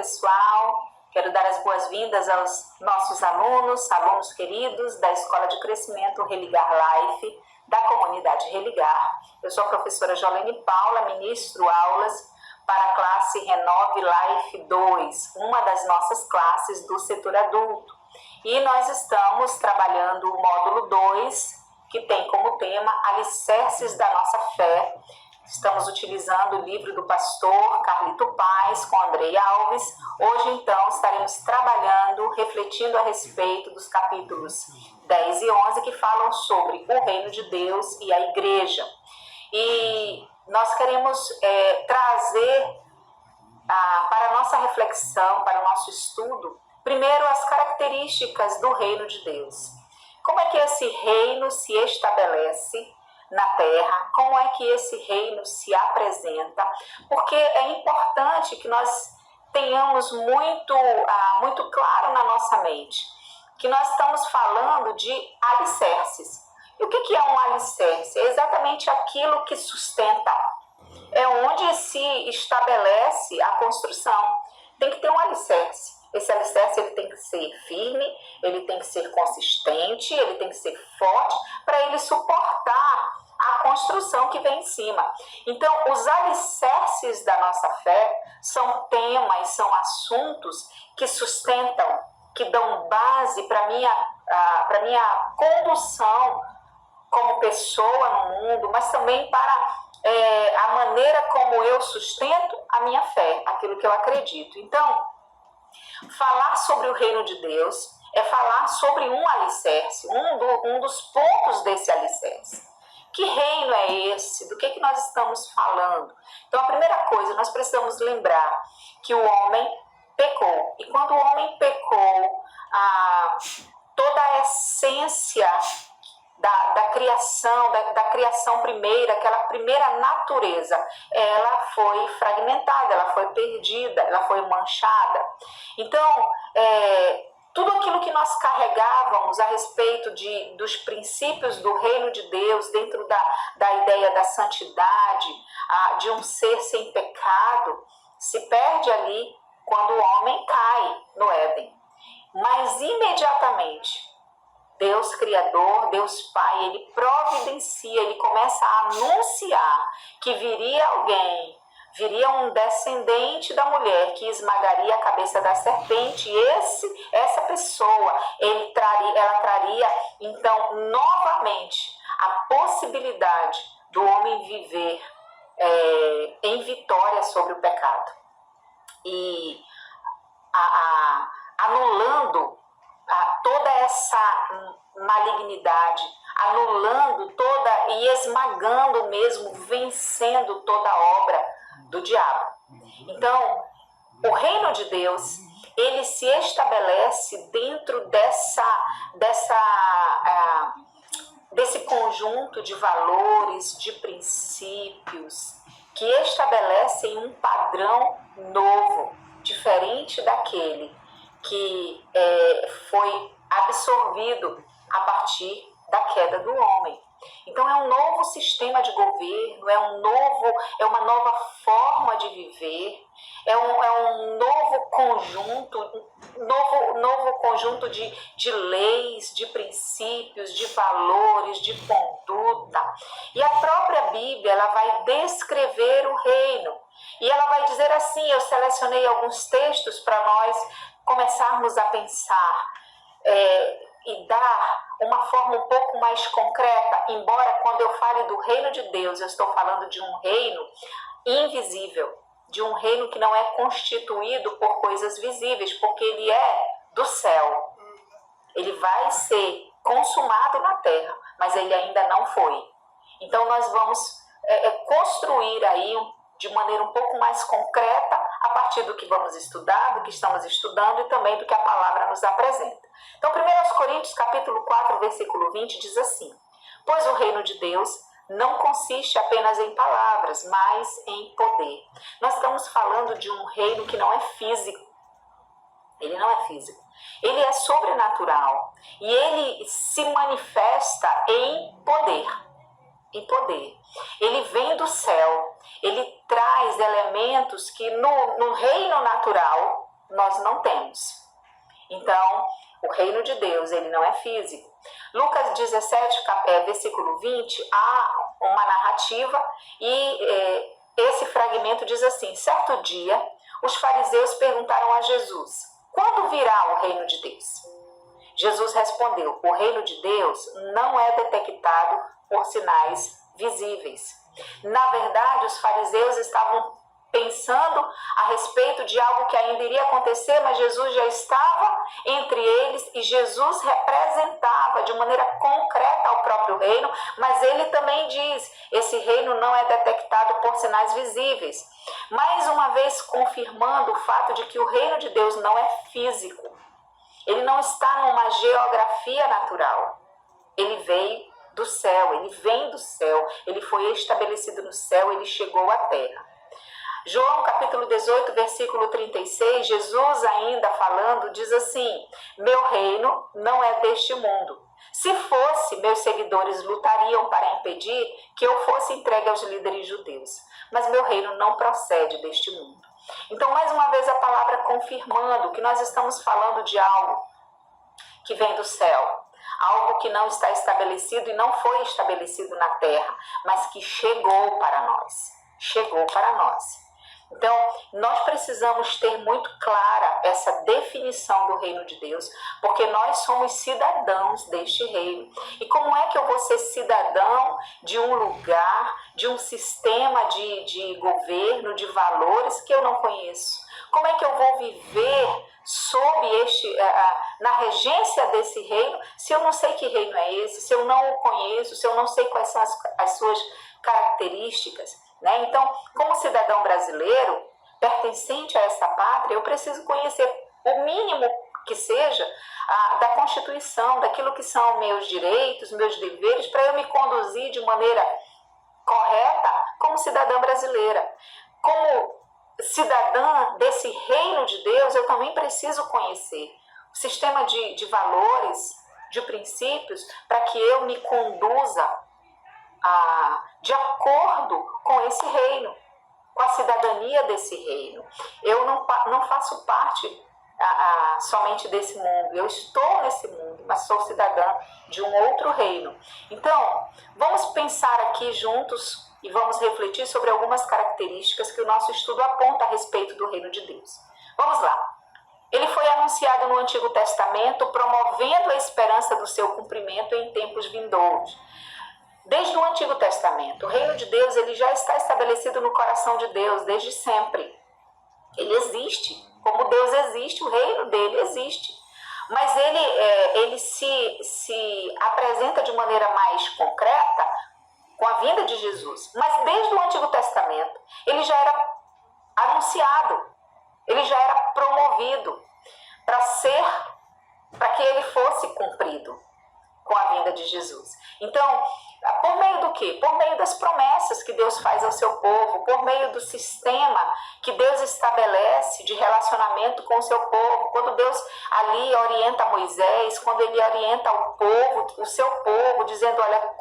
pessoal, quero dar as boas-vindas aos nossos alunos queridos da Escola de Crescimento Religar Life, da comunidade Religar. Eu sou a professora Jolene Paula, ministro aulas para a classe Renove Life 2, uma das nossas classes do setor adulto. E nós estamos trabalhando o módulo 2, que tem como tema Alicerces da Nossa Fé. Estamos utilizando o livro do pastor Carlito Paz com Andrei Alves. Hoje, então, estaremos trabalhando, refletindo a respeito dos capítulos 10 e 11, que falam sobre o reino de Deus e a igreja. E nós queremos trazer para a nossa reflexão, para o nosso estudo, primeiro as características do reino de Deus. Como é que esse reino se estabelece na terra? Como é que esse reino se apresenta? Porque é importante que nós tenhamos muito claro na nossa mente que nós estamos falando de alicerces. E o que é um alicerce? É exatamente aquilo que sustenta. É onde se estabelece a construção. Tem que ter um alicerce. Esse alicerce ele tem que ser firme, ele tem que ser consistente, ele tem que ser forte para ele suportar a construção que vem em cima. Então, os alicerces da nossa fé são temas, são assuntos que sustentam, que dão base para minha condução como pessoa no mundo, mas também para a maneira como eu sustento a minha fé, aquilo que eu acredito. Então, falar sobre o reino de Deus é falar sobre um alicerce, um dos pontos desse alicerce. Que reino é esse? Do que nós estamos falando? Então, a primeira coisa, nós precisamos lembrar que o homem pecou. E quando o homem pecou, toda a essência da criação, da criação primeira, aquela primeira natureza, ela foi fragmentada, ela foi perdida, ela foi manchada. Então, tudo aquilo que nós carregávamos a respeito dos princípios do reino de Deus, dentro da ideia da santidade, de um ser sem pecado, se perde ali quando o homem cai no Éden. Mas imediatamente, Deus Criador, Deus Pai, Ele providencia, Ele começa a anunciar que viria alguém, viria um descendente da mulher que esmagaria a cabeça da serpente, e essa pessoa, ela traria, então, novamente, a possibilidade do homem viver em vitória sobre o pecado. E anulando toda essa malignidade, anulando toda e esmagando mesmo, vencendo toda a obra do diabo. Então, o reino de Deus, ele se estabelece dentro desse conjunto de valores, de princípios, que estabelecem um padrão novo, diferente daquele que foi absorvido a partir da queda do homem. Então é um novo sistema de governo, é uma nova forma de viver, é um novo conjunto de leis, de princípios, de valores, de conduta. E a própria Bíblia, ela vai descrever o reino. E ela vai dizer assim, eu selecionei alguns textos para nós começarmos a pensar e dar uma forma um pouco mais concreta, embora quando eu fale do reino de Deus, eu estou falando de um reino invisível, de um reino que não é constituído por coisas visíveis, porque ele é do céu. Ele vai ser consumado na terra, mas ele ainda não foi. Então nós vamos construir aí de maneira um pouco mais concreta, a partir do que vamos estudar, do que estamos estudando e também do que a palavra nos apresenta. Então, 1 Coríntios, capítulo 4, versículo 20, diz assim: pois o reino de Deus não consiste apenas em palavras, mas em poder. Nós estamos falando de um reino que não é físico. Ele não é físico. Ele é sobrenatural. E ele se manifesta em poder. Em poder. Ele vem do céu. Ele traz elementos que no reino natural nós não temos. Então, o reino de Deus, ele não é físico. Lucas 17, versículo 20, há uma narrativa e esse fragmento diz assim: certo dia, os fariseus perguntaram a Jesus: quando virá o reino de Deus? Jesus respondeu: o reino de Deus não é detectado por sinais visíveis. Na verdade, os fariseus estavam pensando a respeito de algo que ainda iria acontecer, mas Jesus já estava entre eles e Jesus representava de maneira concreta o próprio reino, mas ele também diz: esse reino não é detectado por sinais visíveis. Mais uma vez confirmando o fato de que o reino de Deus não é físico. Ele não está numa geografia natural. Ele veio do céu, ele vem do céu, ele foi estabelecido no céu, ele chegou à terra. João capítulo 18, versículo 36, Jesus ainda falando, diz assim: meu reino não é deste mundo. Se fosse, meus seguidores lutariam para impedir que eu fosse entregue aos líderes judeus. Mas meu reino não procede deste mundo. Então, mais uma vez, a palavra confirmando que nós estamos falando de algo que vem do céu. Algo que não está estabelecido e não foi estabelecido na terra, mas que chegou para nós. Chegou para nós. Então, nós precisamos ter muito clara essa definição do reino de Deus, porque nós somos cidadãos deste reino. E como é que eu vou ser cidadão de um lugar, de um sistema de governo, de valores que eu não conheço? Como é que eu vou viver sob na regência desse reino, se eu não sei que reino é esse, se eu não o conheço, se eu não sei quais são as suas características? Né? Então, como cidadão brasileiro, pertencente a essa pátria, eu preciso conhecer o mínimo que seja da Constituição, daquilo que são meus direitos, meus deveres, para eu me conduzir de maneira correta como cidadã brasileira. Como cidadã desse reino de Deus, eu também preciso conhecer o sistema de valores, de princípios, para que eu me conduza de acordo com esse reino, com a cidadania desse reino. Eu não faço parte somente desse mundo, eu estou nesse mundo, mas sou cidadã de um outro reino. Então, vamos pensar aqui juntos e vamos refletir sobre algumas características que o nosso estudo aponta a respeito do reino de Deus. Vamos lá. Ele foi anunciado no Antigo Testamento, promovendo a esperança do seu cumprimento em tempos vindouros. Desde o Antigo Testamento, o reino de Deus ele já está estabelecido no coração de Deus desde sempre. Ele existe. Como Deus existe, o reino dele existe. Mas ele se apresenta de maneira mais concreta com a vinda de Jesus. Mas desde o Antigo Testamento, ele já era anunciado, ele já era promovido para que ele fosse cumprido com a vinda de Jesus. Então, por meio do quê? Por meio das promessas que Deus faz ao seu povo, por meio do sistema que Deus estabelece de relacionamento com o seu povo. Quando Deus ali orienta Moisés, quando ele orienta o povo, o seu povo, dizendo, olha,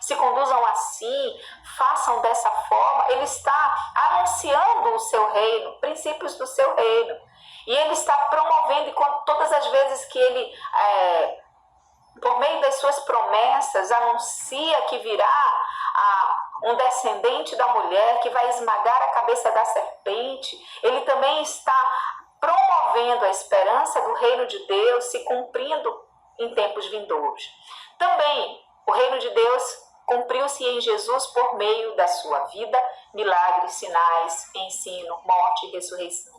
se conduzam assim, façam dessa forma, ele está anunciando o seu reino, princípios do seu reino. E ele está promovendo, e todas as vezes que ele por meio das suas promessas, anuncia que virá um descendente da mulher que vai esmagar a cabeça da serpente. Ele também está promovendo a esperança do reino de Deus se cumprindo em tempos vindouros. Também o reino de Deus cumpriu-se em Jesus por meio da sua vida, milagres, sinais, ensino, morte e ressurreição.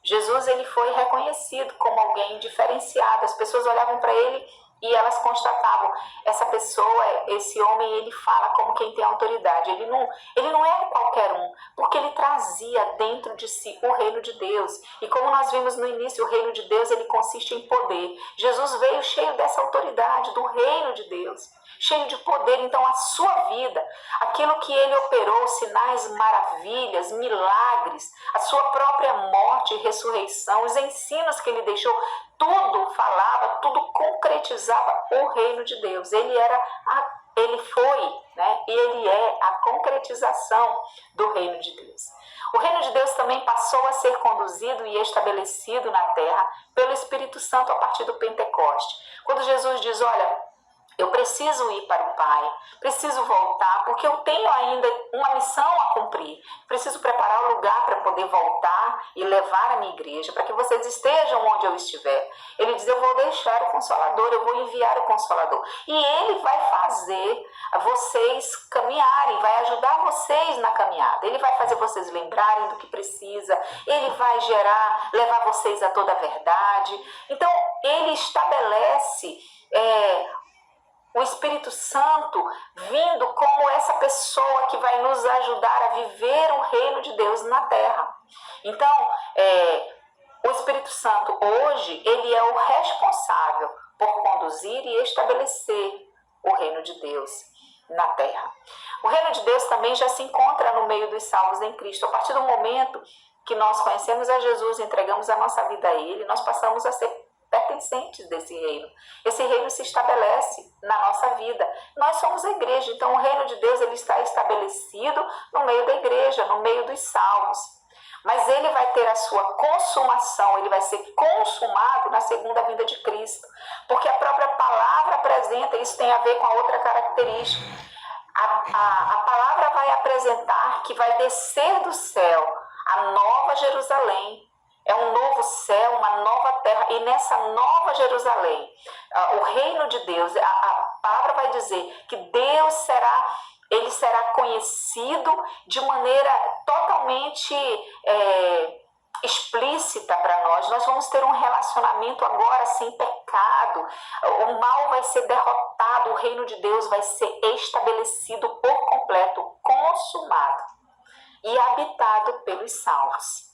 Jesus ele foi reconhecido como alguém diferenciado. As pessoas olhavam para ele e elas constatavam, essa pessoa, esse homem, ele fala como quem tem autoridade. Ele não é qualquer um, porque ele trazia dentro de si o reino de Deus. E como nós vimos no início, o reino de Deus, ele consiste em poder. Jesus veio cheio dessa autoridade, do reino de Deus, cheio de poder. Então a sua vida, aquilo que ele operou, sinais, maravilhas, milagres, a sua própria morte e ressurreição, os ensinos que ele deixou, tudo falava, tudo concretizava o reino de Deus. Ele era ele foi, né, e ele é a concretização do reino de Deus. O reino de Deus também passou a ser conduzido e estabelecido na terra pelo Espírito Santo a partir do Pentecoste. Quando Jesus diz, olha, eu preciso ir para o Pai, preciso voltar, porque eu tenho ainda uma missão a cumprir. Preciso preparar o lugar para poder voltar e levar a minha igreja, para que vocês estejam onde eu estiver. Ele diz, eu vou deixar o Consolador, eu vou enviar o Consolador. E ele vai fazer vocês caminharem, vai ajudar vocês na caminhada. Ele vai fazer vocês lembrarem do que precisa, ele vai levar vocês a toda a verdade. Então, ele estabelece o Espírito Santo vindo como essa pessoa que vai nos ajudar a viver o reino de Deus na terra. Então, o Espírito Santo hoje, ele é o responsável por conduzir e estabelecer o reino de Deus na terra. O reino de Deus também já se encontra no meio dos salvos em Cristo. A partir do momento que nós conhecemos a Jesus, entregamos a nossa vida a Ele, nós passamos a ser pertencentes desse reino. Esse reino se estabelece na nossa vida. Nós somos a igreja, então o reino de Deus ele está estabelecido no meio da igreja, no meio dos salvos. Mas ele vai ter a sua consumação, ele vai ser consumado na segunda vinda de Cristo. Porque a própria palavra apresenta, isso tem a ver com a outra característica. A palavra vai apresentar que vai descer do céu a nova Jerusalém. É um novo céu, uma nova terra. E nessa nova Jerusalém, o reino de Deus, a palavra vai dizer que Deus será conhecido de maneira totalmente explícita para nós. Nós vamos ter um relacionamento agora sem pecado. O mal vai ser derrotado, o reino de Deus vai ser estabelecido por completo, consumado e habitado pelos salvos.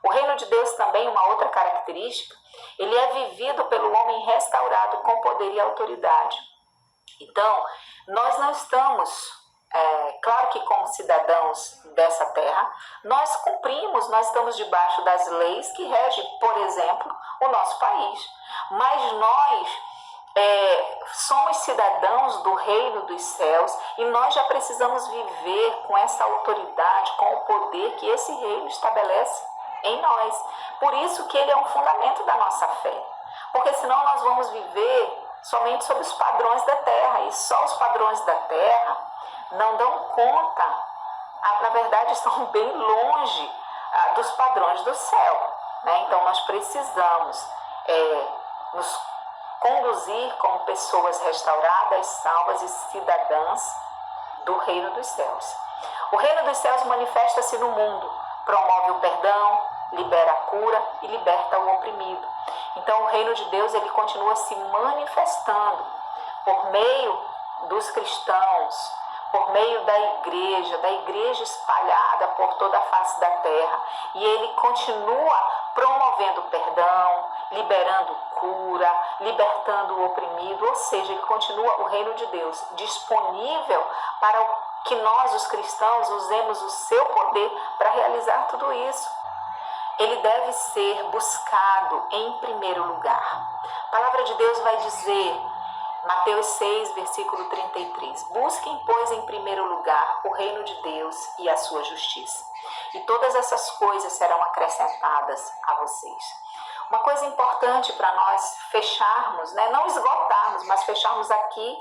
O reino de Deus também, uma outra característica, ele é vivido pelo homem restaurado com poder e autoridade. Então, nós não estamos, claro que como cidadãos dessa terra, nós cumprimos, nós estamos debaixo das leis que regem, por exemplo, o nosso país. Mas nós somos cidadãos do reino dos céus e nós já precisamos viver com essa autoridade, com o poder que esse reino estabelece em nós. Por isso que ele é um fundamento da nossa fé. Porque senão nós vamos viver somente sob os padrões da terra. E só os padrões da terra não dão conta. Na verdade, estão bem longe dos padrões do céu. Né? Então nós precisamos nos conduzir como pessoas restauradas, salvas e cidadãs do reino dos céus. O reino dos céus manifesta-se no mundo. Promove o perdão, libera a cura e liberta o oprimido. Então o reino de Deus ele continua se manifestando por meio dos cristãos, por meio da igreja espalhada por toda a face da terra. E ele continua promovendo o perdão, liberando cura, libertando o oprimido, ou seja, ele continua o reino de Deus disponível para que nós, os cristãos, usemos o seu poder para realizar tudo isso. Ele deve ser buscado em primeiro lugar. A palavra de Deus vai dizer, Mateus 6, versículo 33, busquem, pois, em primeiro lugar o reino de Deus e a sua justiça. E todas essas coisas serão acrescentadas a vocês. Uma coisa importante para nós fecharmos, né? Não esgotarmos, mas fecharmos aqui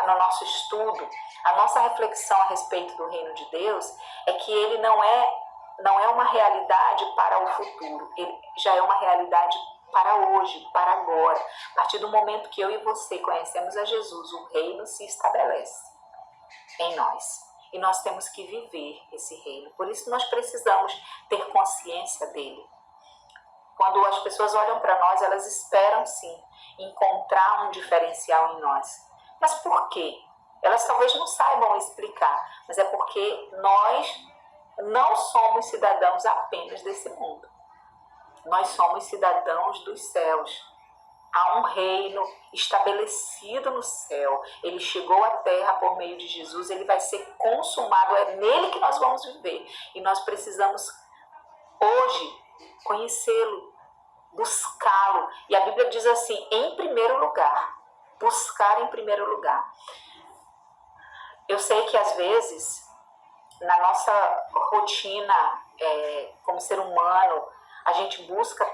no nosso estudo, a nossa reflexão a respeito do reino de Deus, é que ele não é uma realidade para o futuro, ele já é uma realidade para hoje, para agora. A partir do momento que eu e você conhecemos a Jesus, o reino se estabelece em nós. E nós temos que viver esse reino. Por isso nós precisamos ter consciência dele. Quando as pessoas olham para nós, elas esperam sim encontrar um diferencial em nós. Mas por quê? Elas talvez não saibam explicar, mas é porque nós não somos cidadãos apenas desse mundo. Nós somos cidadãos dos céus. Há um reino estabelecido no céu. Ele chegou à terra por meio de Jesus, ele vai ser consumado, é nele que nós vamos viver. E nós precisamos hoje conhecê-lo, buscá-lo. E a Bíblia diz assim, em primeiro lugar, buscar em primeiro lugar. Eu sei que às vezes, na nossa rotina como ser humano, a gente busca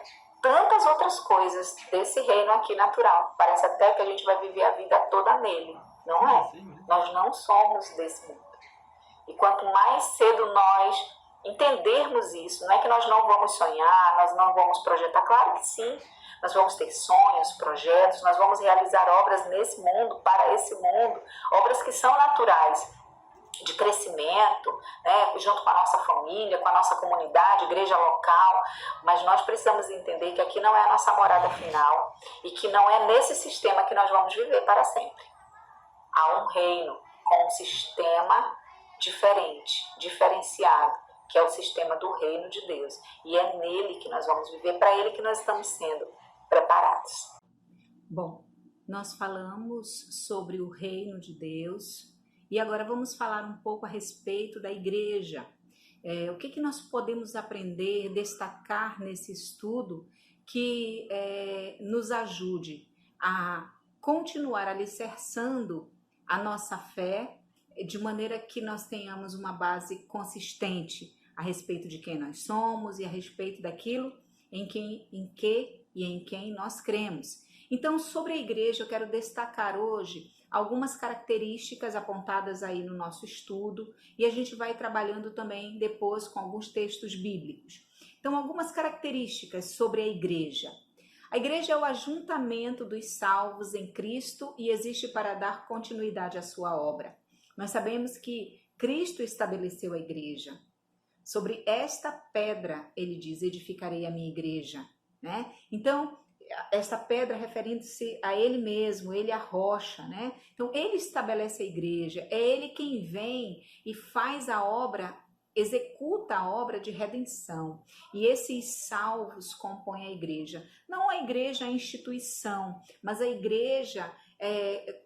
tantas outras coisas desse reino aqui natural. Parece até que a gente vai viver a vida toda nele. Não é? Nós não somos desse mundo. E quanto mais cedo nós entendermos isso, não é que nós não vamos sonhar, nós não vamos projetar, claro que sim, nós vamos ter sonhos, projetos, nós vamos realizar obras nesse mundo, para esse mundo, obras que são naturais, de crescimento, né, junto com a nossa família, com a nossa comunidade, igreja local, mas nós precisamos entender que aqui não é a nossa morada final e que não é nesse sistema que nós vamos viver para sempre. Há um reino com um sistema diferente, diferenciado, que é o sistema do reino de Deus. E é nele que nós vamos viver, para ele que nós estamos sendo preparados. Bom, nós falamos sobre o reino de Deus e agora vamos falar um pouco a respeito da igreja. O que nós podemos aprender, destacar nesse estudo que nos ajude a continuar alicerçando a nossa fé de maneira que nós tenhamos uma base consistente a respeito de quem nós somos e a respeito daquilo em quem nós cremos. Então, sobre a igreja, eu quero destacar hoje algumas características apontadas aí no nosso estudo e a gente vai trabalhando também depois com alguns textos bíblicos. Então, algumas características sobre a igreja. A igreja é o ajuntamento dos salvos em Cristo e existe para dar continuidade à sua obra. Nós sabemos que Cristo estabeleceu a igreja. Sobre esta pedra, ele diz, edificarei a minha igreja, né? Então, esta pedra referindo-se a ele mesmo, ele é a rocha, né? Então, ele estabelece a igreja, é ele quem vem e faz a obra, executa a obra de redenção. E esses salvos compõem a igreja. Não a igreja a instituição, mas a igreja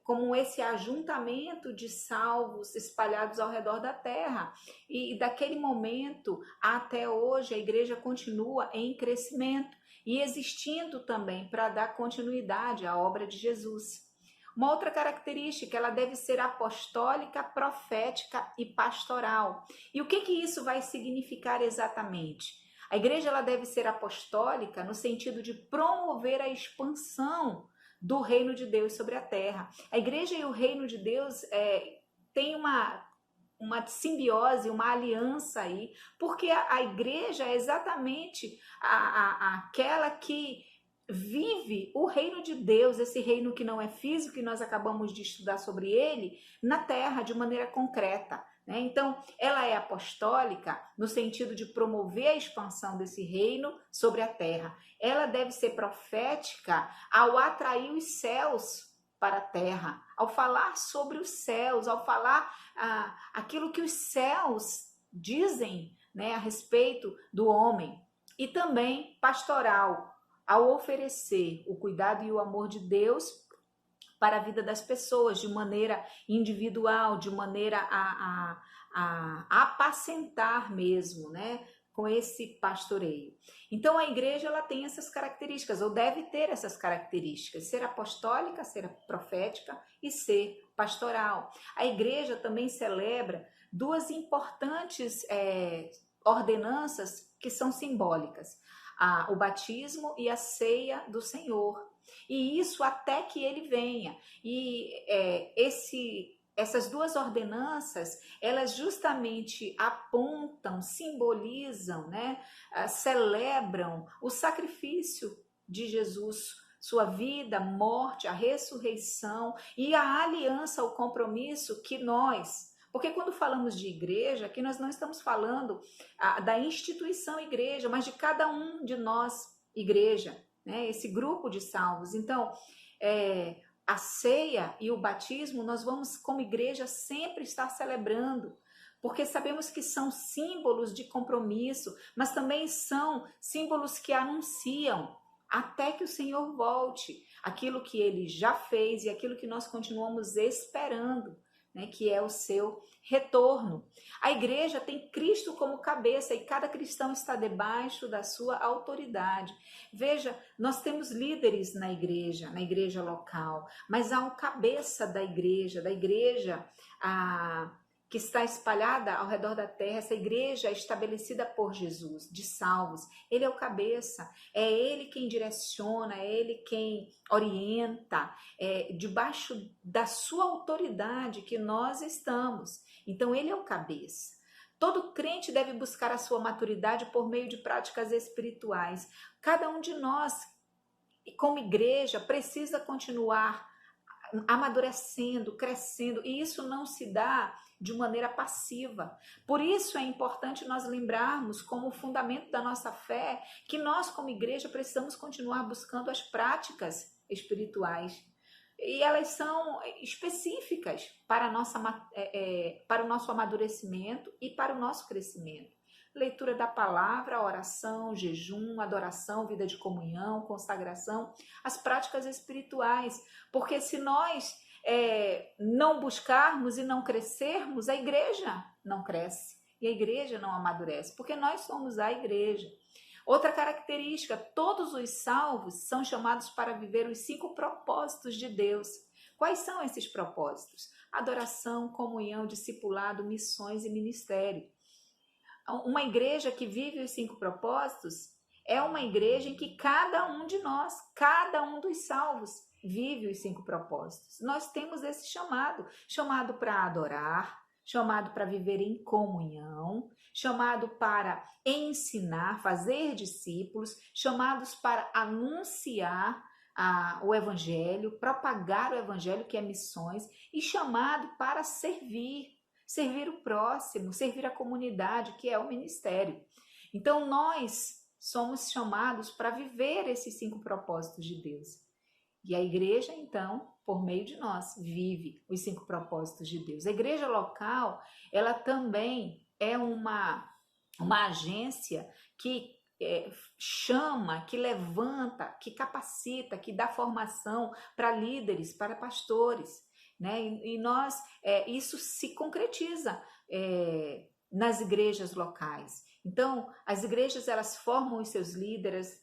como esse ajuntamento de salvos espalhados ao redor da terra. E daquele momento até hoje a igreja continua em crescimento e existindo também para dar continuidade à obra de Jesus. Uma outra característica, ela deve ser apostólica, profética e pastoral. E o que isso vai significar exatamente? A igreja ela deve ser apostólica no sentido de promover a expansão do reino de Deus sobre a terra. A igreja e o reino de Deus têm uma simbiose, uma aliança aí, porque a igreja é exatamente aquela que vive o reino de Deus, esse reino que não é físico, que nós acabamos de estudar sobre ele, na terra de maneira concreta. Então, ela é apostólica no sentido de promover a expansão desse reino sobre a terra. Ela deve ser profética ao atrair os céus para a terra, ao falar sobre os céus, ao falar aquilo que os céus dizem, a respeito do homem. E também pastoral, ao oferecer o cuidado e o amor de Deus para a vida das pessoas, de maneira individual, de maneira a apacentar mesmo, com esse pastoreio. Então a igreja ela tem essas características, ou deve ter essas características, ser apostólica, ser profética e ser pastoral. A igreja também celebra duas importantes ordenanças que são simbólicas, o batismo e a ceia do Senhor. E isso até que ele venha. E essas duas ordenanças, elas justamente apontam, simbolizam, celebram o sacrifício de Jesus, sua vida, morte, a ressurreição e a aliança, o compromisso que nós... Porque quando falamos de igreja, aqui nós não estamos falando da instituição igreja, mas de cada um de nós, igreja, esse grupo de salvos. Então, a ceia e o batismo, nós vamos como igreja sempre estar celebrando, porque sabemos que são símbolos de compromisso, mas também são símbolos que anunciam até que o Senhor volte, aquilo que ele já fez e aquilo que nós continuamos esperando. né, que é o seu retorno. A igreja tem Cristo como cabeça e cada cristão está debaixo da sua autoridade. Veja, nós temos líderes na igreja local, mas há um cabeça da igreja que está espalhada ao redor da terra, essa igreja estabelecida por Jesus, de salvos. Ele é o cabeça, é ele quem direciona, é ele quem orienta, é debaixo da sua autoridade que nós estamos. Então ele é o cabeça. Todo crente deve buscar a sua maturidade por meio de práticas espirituais. Cada um de nós, como igreja, precisa continuar amadurecendo, crescendo, e isso não se dá de maneira passiva. Por isso é importante nós lembrarmos, como fundamento da nossa fé, que nós como igreja precisamos continuar buscando as práticas espirituais. E elas são específicas para o nosso amadurecimento e para o nosso crescimento. Leitura da palavra, oração, jejum, adoração, vida de comunhão, consagração, as práticas espirituais. Porque se nós não buscarmos e não crescermos, a igreja não cresce e a igreja não amadurece, porque nós somos a igreja. Outra característica, todos os salvos são chamados para viver os 5 propósitos de Deus. Quais são esses propósitos? Adoração, comunhão, discipulado, missões e ministério. Uma igreja que vive os 5 propósitos é uma igreja em que cada um de nós, cada um dos salvos, vive os 5 propósitos. Nós temos esse chamado para adorar, chamado para viver em comunhão, chamado para ensinar, fazer discípulos, chamados para anunciar o evangelho, propagar o evangelho, que é missões, e chamado para servir o próximo, servir a comunidade, que é o ministério. Então nós somos chamados para viver esses 5 propósitos de Deus. E a igreja, então, por meio de nós, vive os 5 propósitos de Deus. A igreja local, ela também é uma agência que chama, que levanta, que capacita, que dá formação para líderes, para pastores, né? E nós, isso se concretiza nas igrejas locais. Então, as igrejas, elas formam os seus líderes,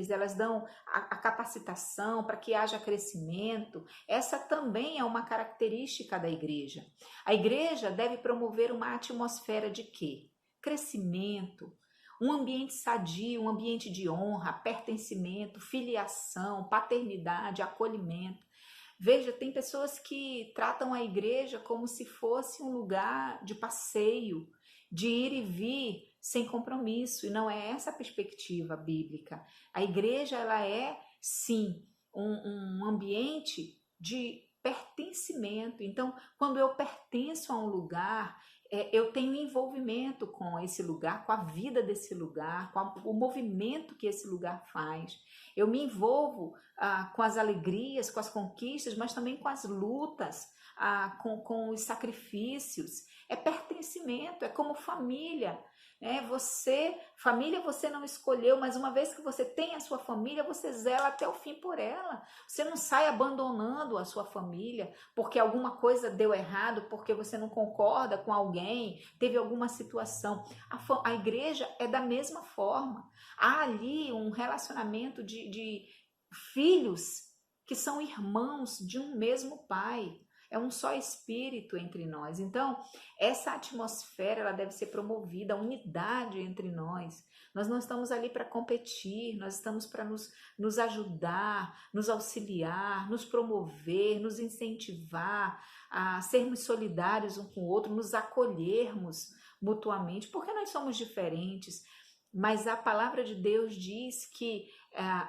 elas dão a capacitação para que haja crescimento. Essa também é uma característica da igreja. A igreja deve promover uma atmosfera de quê? Crescimento, um ambiente sadio, um ambiente de honra, pertencimento, filiação, paternidade, acolhimento. Veja, tem pessoas que tratam a igreja como se fosse um lugar de passeio, de ir e vir sem compromisso, e não é essa a perspectiva bíblica. A igreja, ela é, sim, um ambiente de pertencimento. Então, quando eu pertenço a um lugar, eu tenho envolvimento com esse lugar, com a vida desse lugar, com o movimento que esse lugar faz. Eu me envolvo com as alegrias, com as conquistas, mas também com as lutas, com os sacrifícios. É pertencimento, é como família. Família você não escolheu, mas uma vez que você tem a sua família, você zela até o fim por ela. Você não sai abandonando a sua família porque alguma coisa deu errado, porque você não concorda com alguém, teve alguma situação. A igreja é da mesma forma. Há ali um relacionamento de filhos que são irmãos de um mesmo pai. É um só espírito entre nós. Então, essa atmosfera, ela deve ser promovida, a unidade entre nós. Nós não estamos ali para competir, nós estamos para nos ajudar, nos auxiliar, nos promover, nos incentivar a sermos solidários um com o outro, nos acolhermos mutuamente, porque nós somos diferentes. Mas a palavra de Deus diz que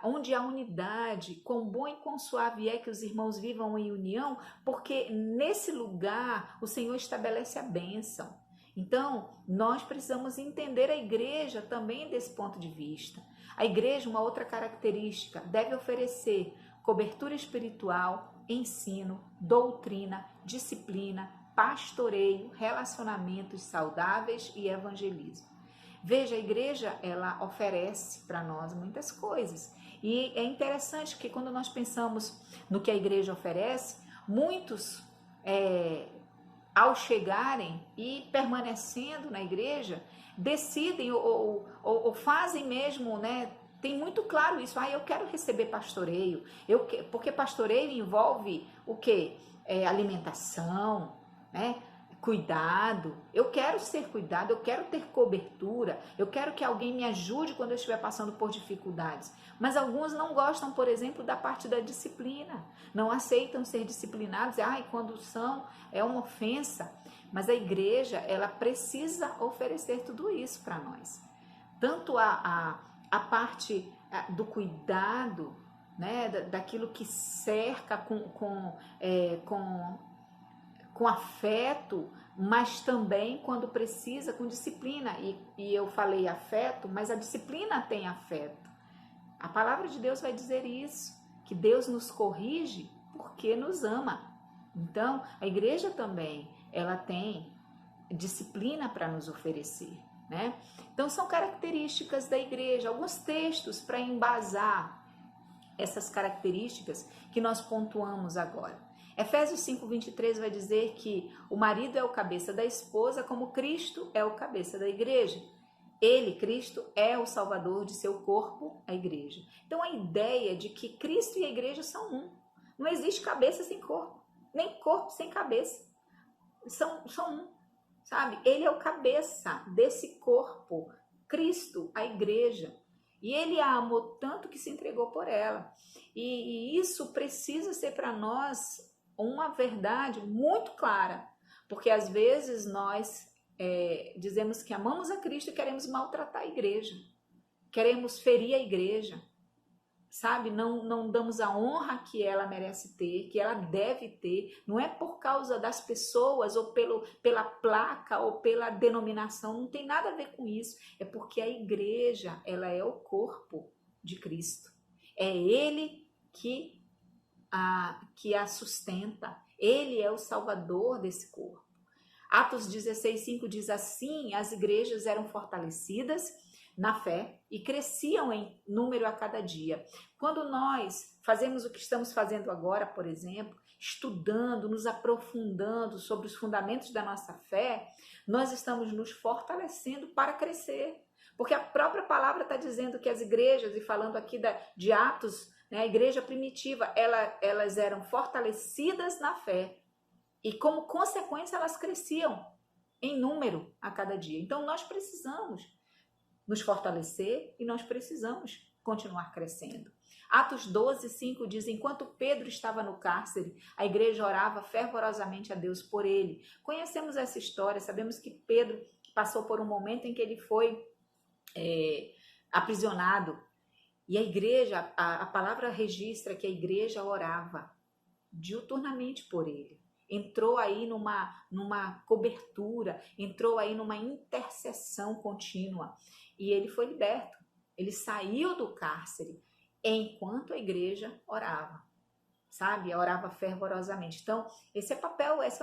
onde há unidade, quão bom e quão suave é que os irmãos vivam em união, porque nesse lugar o Senhor estabelece a bênção. Então, nós precisamos entender a igreja também desse ponto de vista. A igreja, uma outra característica, deve oferecer cobertura espiritual, ensino, doutrina, disciplina, pastoreio, relacionamentos saudáveis e evangelismo. Veja, a igreja, ela oferece para nós muitas coisas. E é interessante que quando nós pensamos no que a igreja oferece, muitos ao chegarem e permanecendo na igreja, decidem ou fazem mesmo, né? Tem muito claro isso. Eu quero receber pastoreio. Porque pastoreio envolve o quê? Alimentação, né? Cuidado. Eu quero ser cuidado, eu quero ter cobertura, eu quero que alguém me ajude quando eu estiver passando por dificuldades. Mas alguns não gostam, por exemplo, da parte da disciplina. Não aceitam ser disciplinados. Quando são, é uma ofensa. Mas a igreja, ela precisa oferecer tudo isso para nós. Tanto a parte do cuidado, né, daquilo que cerca com afeto, mas também quando precisa com disciplina. E eu falei afeto, mas a disciplina tem afeto. A palavra de Deus vai dizer isso, que Deus nos corrige porque nos ama. Então, a igreja também, ela tem disciplina para nos oferecer, né? Então, são características da igreja, alguns textos para embasar essas características que nós pontuamos agora. Efésios 5:23 vai dizer que o marido é o cabeça da esposa, como Cristo é o cabeça da igreja. Ele, Cristo, é o salvador de seu corpo, a igreja. Então, a ideia de que Cristo e a igreja são um. Não existe cabeça sem corpo, nem corpo sem cabeça. São um, sabe? Ele é o cabeça desse corpo, Cristo, a igreja. E ele a amou tanto que se entregou por ela. E isso precisa ser para nós uma verdade muito clara. Porque às vezes nós dizemos que amamos a Cristo e queremos maltratar a igreja. Queremos ferir a igreja. Sabe? Não damos a honra que ela merece ter, que ela deve ter. Não é por causa das pessoas ou pela placa ou pela denominação. Não tem nada a ver com isso. É porque a igreja, ela é o corpo de Cristo. É Ele que a sustenta. Ele é o salvador desse corpo. Atos 16:5 diz assim: as igrejas eram fortalecidas na fé e cresciam em número a cada dia. Quando nós fazemos o que estamos fazendo agora, por exemplo, estudando, nos aprofundando sobre os fundamentos da nossa fé, nós estamos nos fortalecendo para crescer. Porque a própria palavra está dizendo que as igrejas, e falando aqui de Atos, né, a igreja primitiva, elas eram fortalecidas na fé. E como consequência elas cresciam em número a cada dia. Então nós precisamos nos fortalecer e nós precisamos continuar crescendo. Atos 12:5 diz: enquanto Pedro estava no cárcere, a igreja orava fervorosamente a Deus por ele. Conhecemos essa história, sabemos que Pedro passou por um momento em que ele foi aprisionado. E a igreja, a palavra registra que a igreja orava diuturnamente por ele. Entrou aí numa cobertura, entrou aí numa intercessão contínua. E ele foi liberto. Ele saiu do cárcere enquanto a igreja orava, sabe? Orava fervorosamente. Então, esse é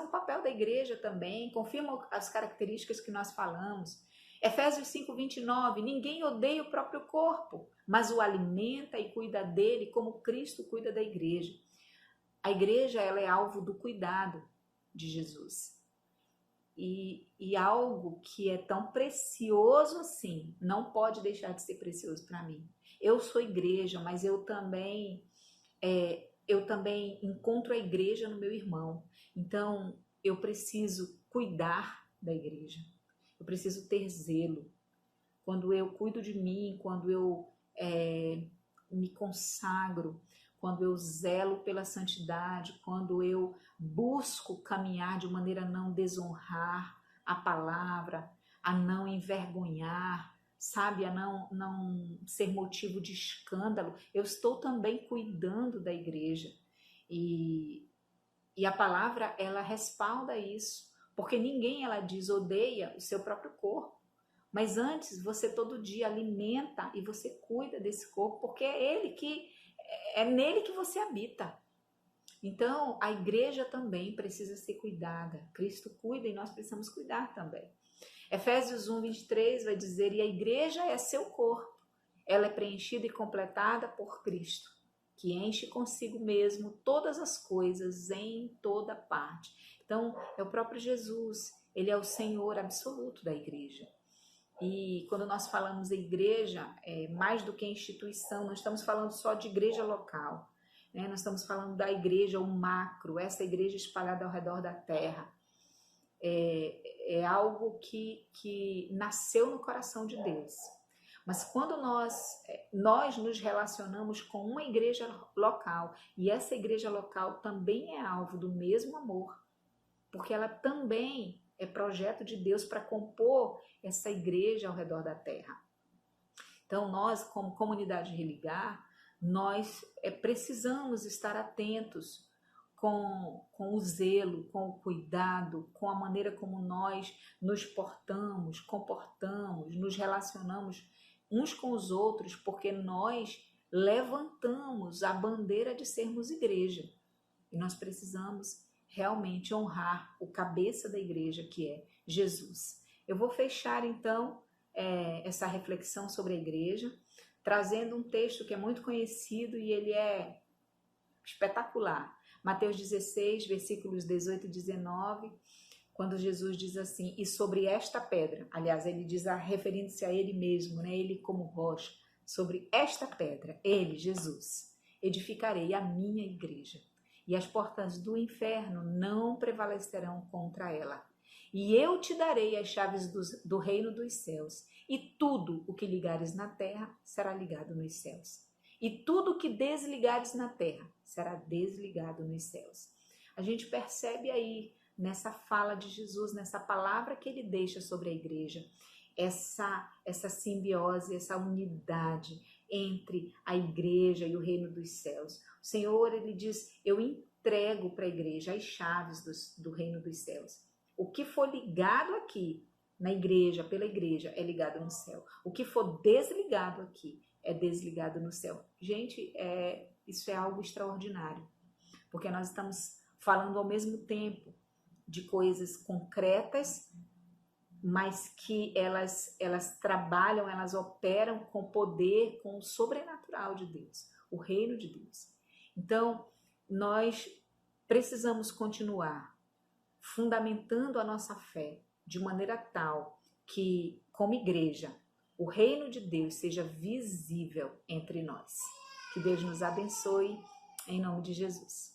um papel da igreja também, confirma as características que nós falamos. Efésios 5:29, ninguém odeia o próprio corpo, mas o alimenta e cuida dele como Cristo cuida da igreja. A igreja, ela é alvo do cuidado de Jesus. E algo que é tão precioso assim, não pode deixar de ser precioso para mim. Eu sou igreja, mas eu também encontro a igreja no meu irmão. Então, eu preciso cuidar da igreja. Eu preciso ter zelo. Quando eu cuido de mim, quando eu me consagro, quando eu zelo pela santidade, quando eu busco caminhar de maneira a não desonrar a palavra, a não envergonhar, sabe, a não ser motivo de escândalo, eu estou também cuidando da igreja. E a palavra, ela respalda isso, porque ninguém, ela diz, odeia o seu próprio corpo. Mas antes, você todo dia alimenta e você cuida desse corpo, porque é nele que você habita. Então, a igreja também precisa ser cuidada. Cristo cuida e nós precisamos cuidar também. Efésios 1:23 vai dizer: e a igreja é seu corpo. Ela é preenchida e completada por Cristo, que enche consigo mesmo todas as coisas em toda parte. Então, é o próprio Jesus, ele é o Senhor absoluto da igreja. E quando nós falamos de igreja, mais do que instituição, não estamos falando só de igreja local, né? Nós estamos falando da igreja, o macro, essa igreja espalhada ao redor da terra. É algo que nasceu no coração de Deus. Mas quando nós nos relacionamos com uma igreja local, e essa igreja local também é alvo do mesmo amor, porque ela também é projeto de Deus para compor essa igreja ao redor da terra. Então nós, como comunidade Religar, nós precisamos estar atentos com o zelo, com o cuidado, com a maneira como nós nos portamos, comportamos, nos relacionamos uns com os outros, porque nós levantamos a bandeira de sermos igreja. E nós precisamos realmente honrar o cabeça da igreja, que é Jesus. Eu vou fechar então essa reflexão sobre a igreja, trazendo um texto que é muito conhecido e ele é espetacular. Mateus 16, versículos 18 e 19, quando Jesus diz assim: e sobre esta pedra, aliás, ele diz referindo-se a ele mesmo, né? Ele como rocha, sobre esta pedra, ele, Jesus, edificarei a minha igreja, e as portas do inferno não prevalecerão contra ela. E eu te darei as chaves do reino dos céus, e tudo o que ligares na terra será ligado nos céus. E tudo o que desligares na terra será desligado nos céus. A gente percebe aí, nessa fala de Jesus, nessa palavra que ele deixa sobre a igreja, essa simbiose, essa unidade entre a igreja e o reino dos céus. O Senhor, ele diz: eu entrego para a igreja as chaves do reino dos céus. O que for ligado aqui na igreja, pela igreja, é ligado no céu. O que for desligado aqui é desligado no céu. Gente, isso é algo extraordinário, porque nós estamos falando ao mesmo tempo de coisas concretas, mas que elas trabalham, elas operam com poder, com o sobrenatural de Deus, o reino de Deus. Então, nós precisamos continuar fundamentando a nossa fé de maneira tal que, como igreja, o reino de Deus seja visível entre nós. Que Deus nos abençoe, em nome de Jesus.